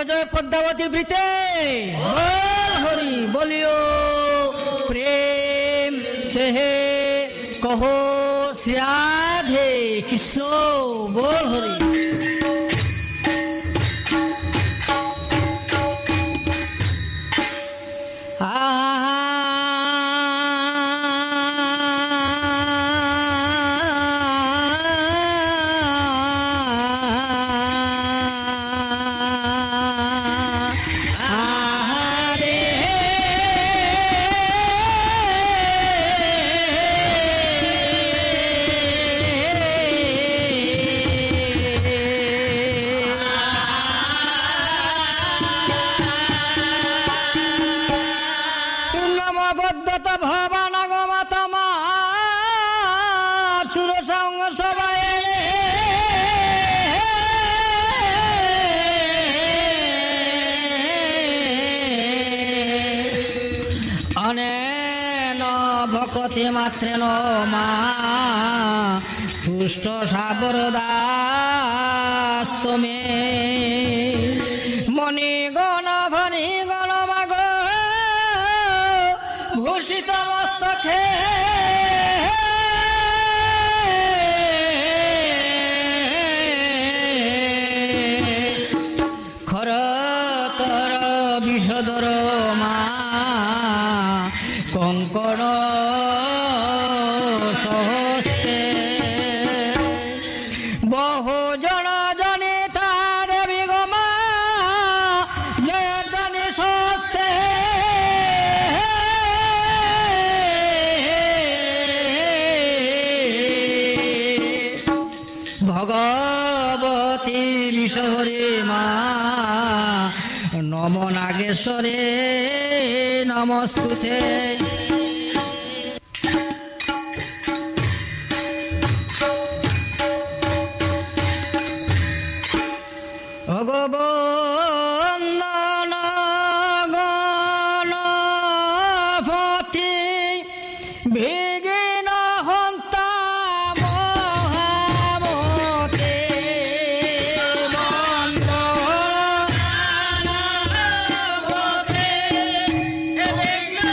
জয় পদ্মাবতী বৃতে বল হরি বলিও প্রেম से कहो श्री राधे कृष्ण बोल हरि। ভকতি মাত্রেন মা তুষ্ট সাবরদাস্তমে মণিগণ ভণিগণ মাগ ভূষিত মস্তকে খরতর বিষধর মা কঙ্কণ সহস্তে বহু জন জনে তার বিগমা জয়দানে সহস্তে ভগবতী বিশ্বরে মা নম নাগেশ্বরে নমস্তুতে। ভগবন্দন গণপতি বিঘ্ন হন্তা মহামতে বন্দন গণপতি বিঘ্ন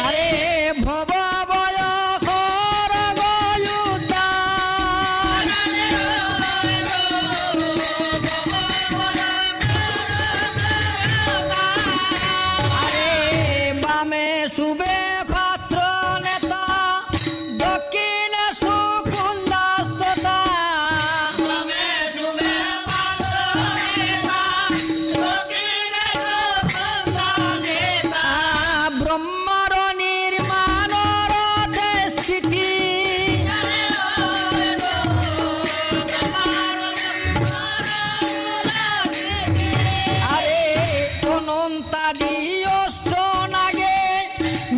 আরে ভব বয় খরগ উদ্যান। আরে বামে শুবে পাত্র নেতা, দক্ষিণে সুকুন্দাস্ততা। ব্রহ্মর নির্মাণর যে স্থিতি, আরে অনন্তাদি অষ্ট নাগে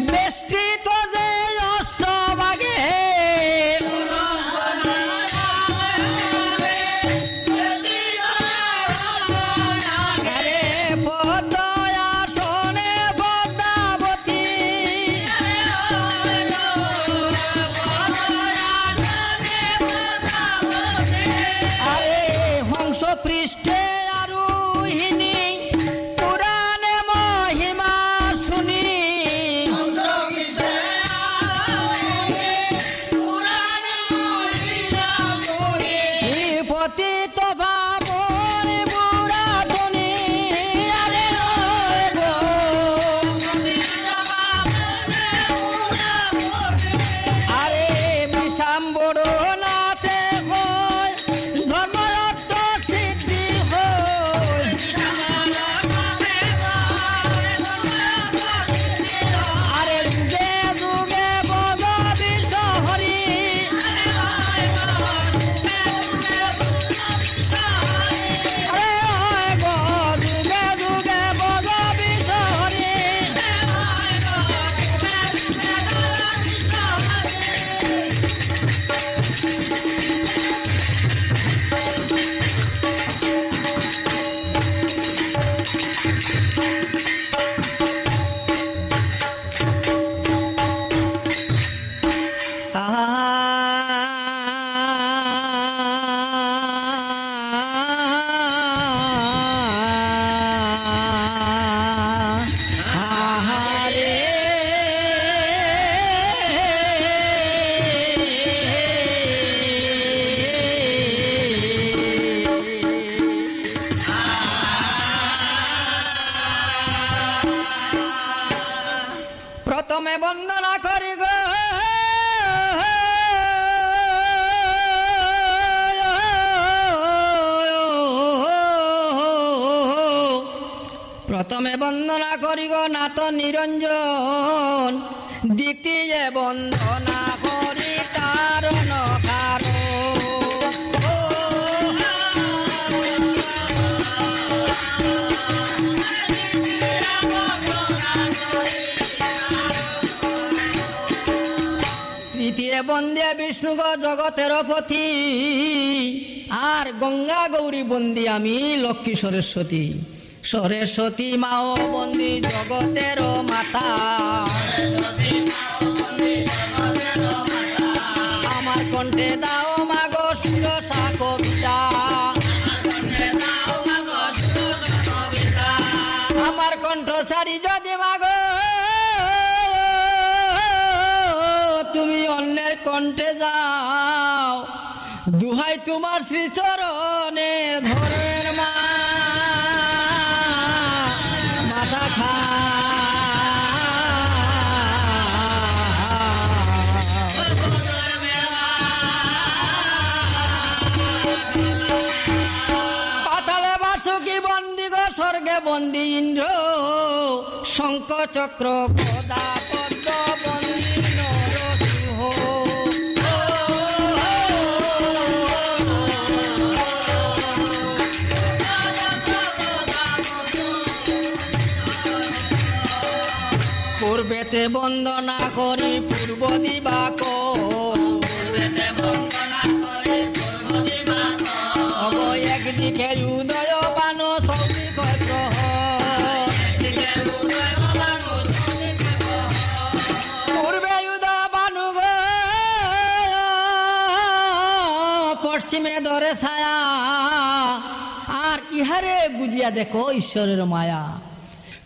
বেষ্টিত যে অষ্টভাগে। আরে পদ্মাসনে পদ্মাবতী, আরে হংস পৃষ্ঠে আরোহিণী, পুরাণে মহিমা শুনি। পতিত ভাবন বুড়াটনি, আরে নয় গো। আরে বিষাম্বর নাতে হয় ধর্ম অর্থ সিদ্ধি হয়। আরে যুগে যুগে বদ বিষ হরি, আরে হয় গো যুগে যুগে বদ বিষ হরি। প্রথমে বন্দনা করি গো প্রথমে বন্দনা করি গো নাথ নিরঞ্জন, দ্বিতীয় বন্দনা করি কারণ কারণ। তৃতীয় বন্দে বিষ্ণু গো জগতের পতি, আর গঙ্গা গৌরী বন্দি আমি লক্ষ্মী সরস্বতী। সরস্বতী মাও বন্দি জগতের মাতা, আমার কণ্ঠে দাও মাগো শিরসা কবিতা। আমার কণ্ঠ ছাড়ি যদি মাগো তুমি অন্যের কণ্ঠে যাও, দুহাই তোমার শ্রীচরণের ধর্মের মা মাথা খা। পাতালে বাসুকি বন্দি গো স্বর্গে বন্দি ইন্দ্র, শঙ্খ চক্র গদা পদ্ম বন্দি নরসিংহ। পূর্বেতে বন্দনা করি পূর্ব দিবাক, অগ একদিকে উদয় বান সৌদিক গ্রহ। পূর্বে উদয় বানু গো, পশ্চিমে ধরে ছায়া ইহারে বুঝিয়া দেখো ঈশ্বরের মায়া।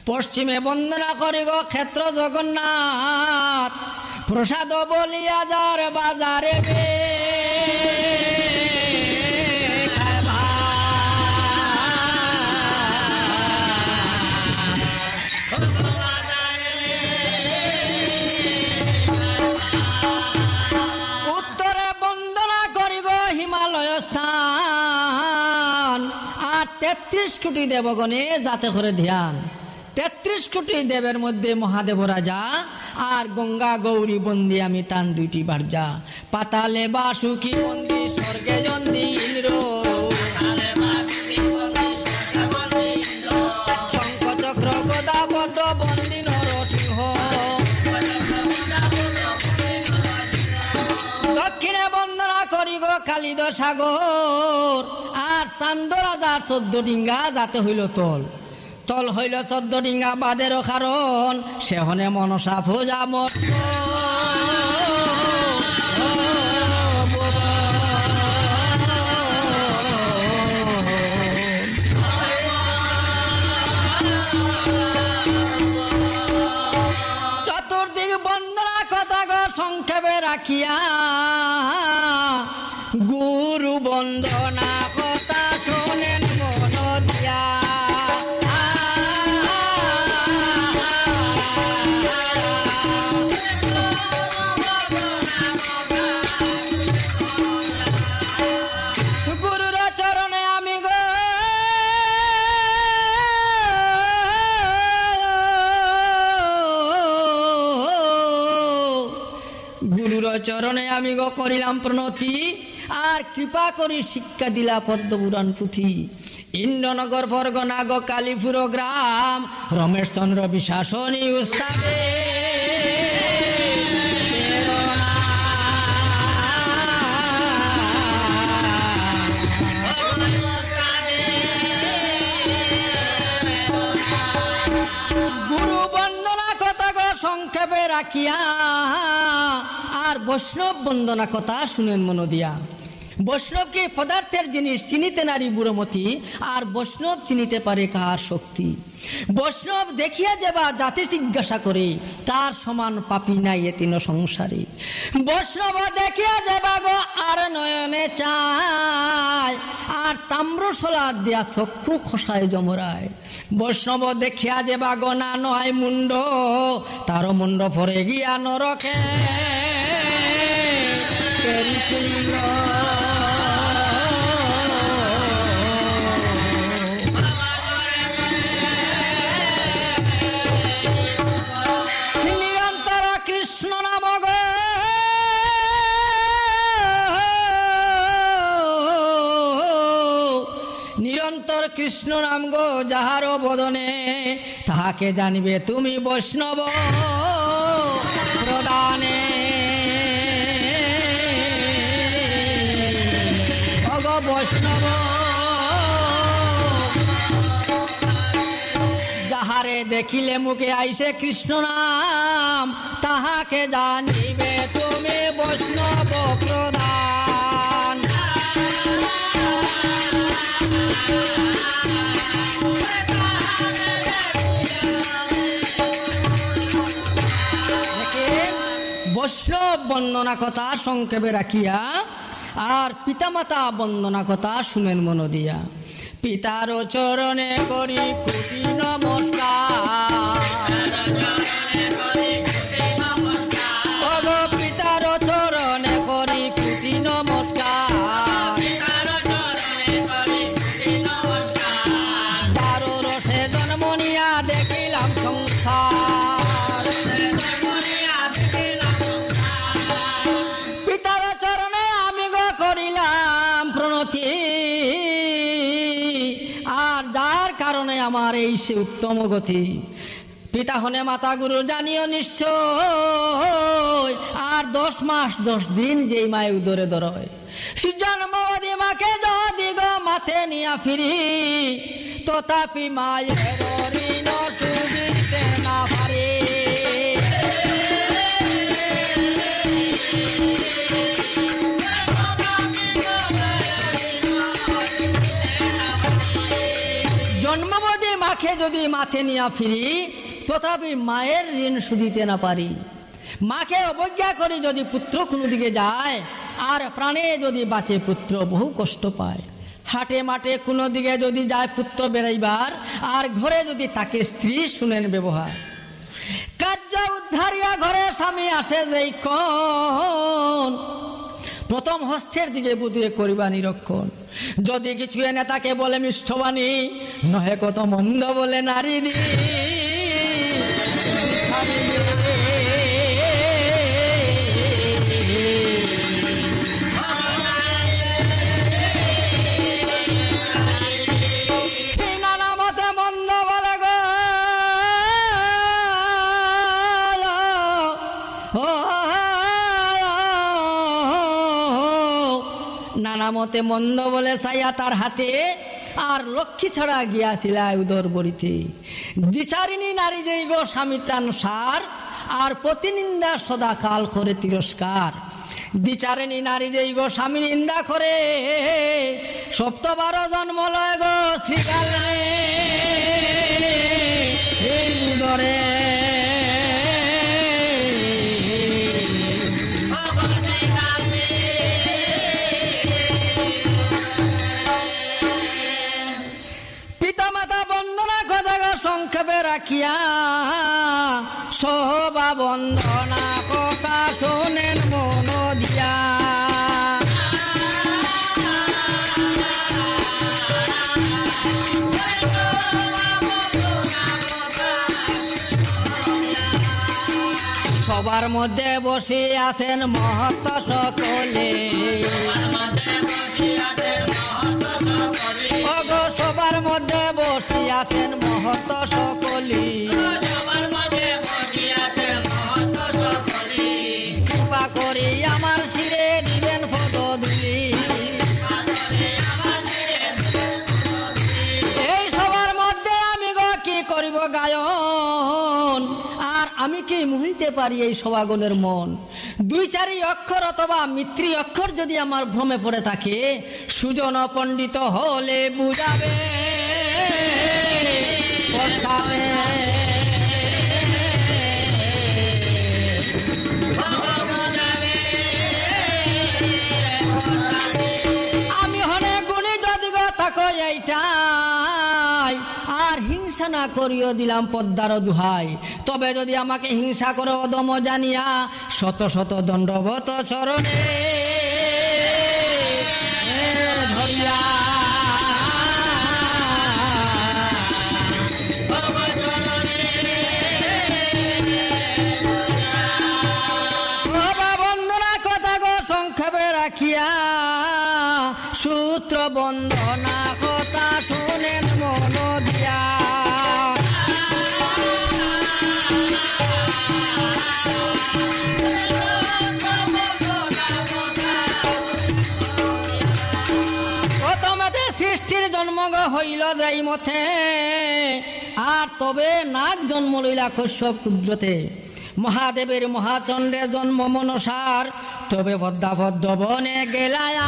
পশ্চিমে বন্দনা করি গো ক্ষেত্র জগন্নাথ, প্রসাদ বলিয়া যার বাজারে বে উত্তরে বন্দনা করি গো হিমালয় স্থান, আর ৩৩ কোটি দেবগণে যাতে করে ধ্যান। ৩৩ কোটি দেবের মধ্যে মহাদেব রাজা, আর গঙ্গা গৌরী বন্দি আমি তান দুইটি বার্জা। পাতালে বাসুকি বন্দি স্বর্গে জন্দি ইন্দ্র, শঙ্খ চক্র গদা পদ্ম বন্দি নরসিংহ। দক্ষিণে বন্দনা করি গো কালিদ সাগর, আর চান্দ রাজার ১৪ ডিঙ্গা যাতে হইল তল। তল হইল ১৪ ডিঙ্গা বাদেরও কারণ, সেহনে মনসা পূজা মত। চতুর্দিক বন্দনা কথা গো সংক্ষেপে রাখিয়া, গুরু বন্দনা কথা শোনেন মন দিয়া। গুরুর চরণে আমি গো গুরুর চরণে আমি গো করিলাম প্রণতি, আর কৃপা করি শিক্ষা দিলা পদ্মপুরাণ পুঁথি। ইন্দ্রনগর পরগনা গো কালীপুর গ্রাম, রমেশ চন্দ্র বিশ্বাসনী উস্তাদে। গুরু বন্দনা কথা গো সংক্ষেপে রাখিয়া, আর বৈষ্ণব বন্দনা কথা শুনেন মন দিয়া। বৈষ্ণবকে পদার্থের জিনিস চিনিতে নারী বুড়োমতি, আর বৈষ্ণব চিনিতে পারে কাহার শক্তি। বৈষ্ণব দেখিয়া যাবা জাতি জিজ্ঞাসা করে, তার সমান পাপী নাই এ তিন সংসারে। বৈষ্ণব দেখিয়া যাবা গো আর নয়নে চায়, আর তাম্রশলা দিয়া চক্ষু খসায় যমরায়। বৈষ্ণব দেখিয়া যাবা গো না নয় মুন্ড, তার মুন্ড পরে গিয়া নরকে। নিরন্তর কৃষ্ণ নাম গো নিরন্তর কৃষ্ণ নাম গো যাহার বদনে, তাহাকে জানিবে তুমি বৈষ্ণব প্রদানে। বৈষ্ণব যাহারে দেখিলে মুখে আইসে কৃষ্ণ নাম, তাহাকে জানিবে তুমি বৈষ্ণব প্রদান। বৈষ্ণব বন্দনা কথা সংক্ষেপে রাখিয়া, আর পিতামাতা বন্দনা কথা শুনেন মন দিয়া। পিতার চরণে করি কোটি নমস্কার, পিতার চরণে করি কোটি নমস্কার। যার রসে জন্ম নিয়া দেখিলাম সংসার, পিতার চরণে আমি গো করিলাম প্রণতি, আর যার কারণে আমার এই সে উত্তম গতি। পিতা হনে মাতা গুরু জানিও নিশ্চয়, আর 10 মাস 10 দিন যেই মায় উদরে ধরয়। জন্মবতী মাকে যদি গো মাথে নিয়া ফিরি, তথাপি মায়ের ঋণ শুধিতে না পারে। জন্মবধি মাকে যদি মাথে নিয়ে ফিরি, তথাপি মায়ের ঋণ শুধিতে না পারি। মাকে অবজ্ঞা করি যদি পুত্র কোনো দিকে যায়, আর প্রাণে যদি বাঁচে পুত্র বহু কষ্ট পায়। হাটে মাঠে কোনো দিকে যদি যায় পুত্র বেড়াইবার, আর ঘরে যদি তাকে স্ত্রী শুনেন ব্যবহার। কার্য উদ্ধারিয়া ঘরে স্বামী আসে যেই কোন, প্রথম হস্তের দিকে বুঝিয়ে করিবা নিরক্ষণ। যদি কিছু এনে তাকে বলে মিষ্টবাণী, নহে কত মন্দ বলে নারী দি। নানা মতে মন্দ বলে গো, নানা মতে মন্দ বলে সাইয়া তার হাতে, আর লক্ষ্মী ছাড়া গিয়াছিল উদর বরিতে। বিচারিণী নারী যেই গো স্বামী তানুসার, আর প্রতিনিন্দা সদা কাল করে তিরস্কার। বিচারিণী নারী যেই গো স্বামী নিন্দা করে, 17 জন্ম লয় গো শ্রীকাল উদরে। সংক্ষেপে রাখিয়া সবা বন্দনা কথা শোনেন মন দিয়া। সবার মধ্যে বসে আছেন মহৎ সকলে, সবার মধ্যে বসে আছেন মহৎ সকলি। কৃপা করি আমার শিরে দিবেন পদধূলি। এই সবার মধ্যে আমি গো কি করিব গায়ন, আর আমি কি মুহিতে পারি এই সভাগণের মন। 2-4 অক্ষর অথবা মিত্রি অক্ষর যদি আমার ভ্রমে পড়ে থাকে, সুজন পণ্ডিত হলে বুঝাবে আমি হনে গুণী যদি গো থাকো এইটাই, আর হিংসা না করিও দিলাম পদ্মার দুহাই। তবে যদি আমাকে হিংসা করো অদম জানিয়া, শত শত দণ্ডবত চরণে ধরিয়া। সবা বন্দনা কথা গো সংক্ষেপে রাখিয়া, সূত্র বন্দনা কথা শোনেন মন দিয়া। প্রথমতে সৃষ্টির জন্ম হইল যাই মতে, আর তবে নাগ জন্ম লইলা কশ্যপ ক্ষুদ্রতে। মহাদেবের মহাচন্দ্রের জন্ম মনসার, তবে পদ্মা পদ্ম বনে গেলায়া।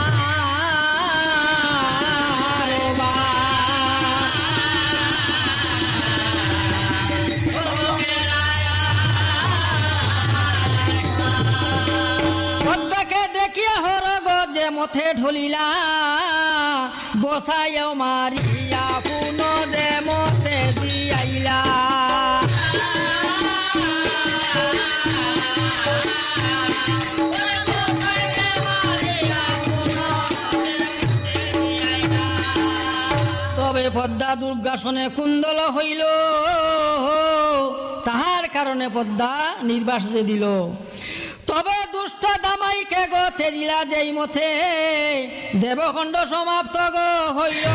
পদ্মাকে দেখিয়া হরগ যে মথে ঢলিলা, বসাইও মারিয়া পুন দে মতে দিয়াইলা। তবে পদ্মা দুর্গাসনে কুন্দল হইল, তাহার কারণে পদ্মা নির্বাসনে দিল। তবে দুষ্ট দামাইকে গো তেজিলা যেই মতে, দেবখণ্ড সমাপ্ত গো হইল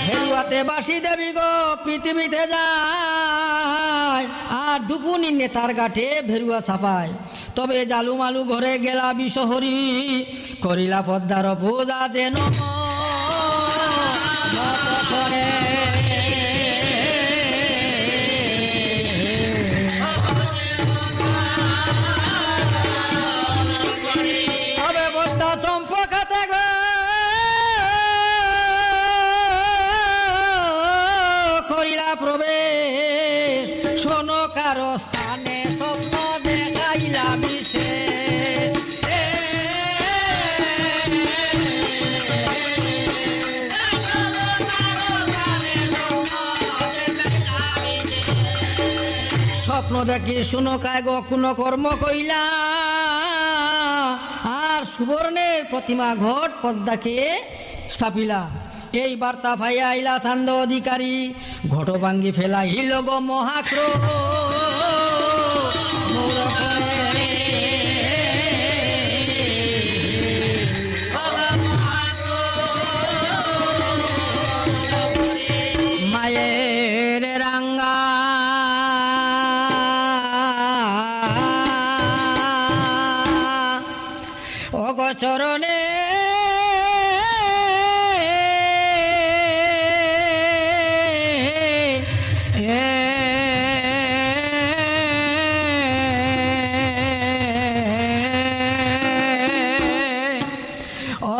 হেরুয়াতে বাসী দেবী গো পৃথিবীতে যায়, আর দুপুনি নেতার গাঠে ভেরুয়া ছাপায়। তবে জালু মালু ঘরে গেলা বিষহরি, করিলা পদ্মার পূজা যেন করে। দেশ, শোনো কারো স্থানে স্বপ্ন দেখাইলাম বিশেষ। স্বপ্ন দেখি শুনো কায় গো কোনো কর্ম কইলা, আর সুবর্ণের প্রতিমা ঘট পদ্মাকে স্থাপিলা। এই বার্তা ভাইয়া আইলা চান্দ অধিকারী, ঘট ভাঙ্গি ফেলা হিল গো মহাক্রোশ। মায়ের রাঙ্গা অগচরণে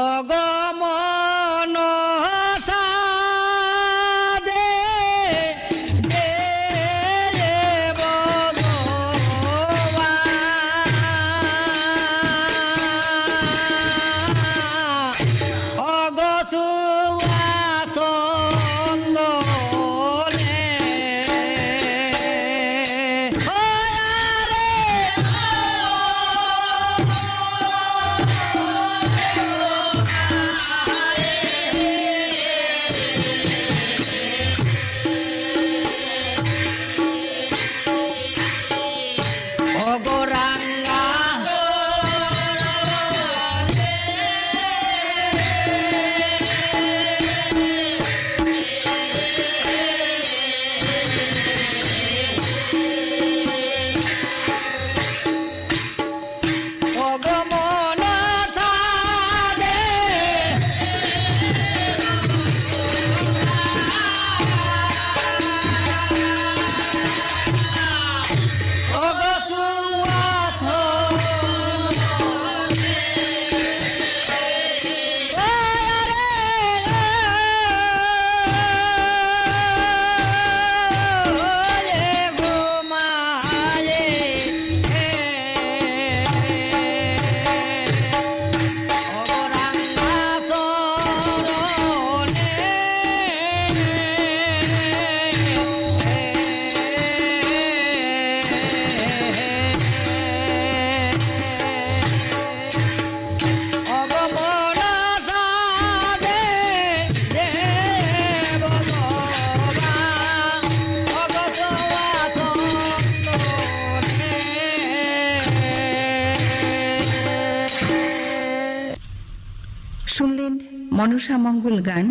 অগমন সাদে শুনলেন মনসা মঙ্গল গান।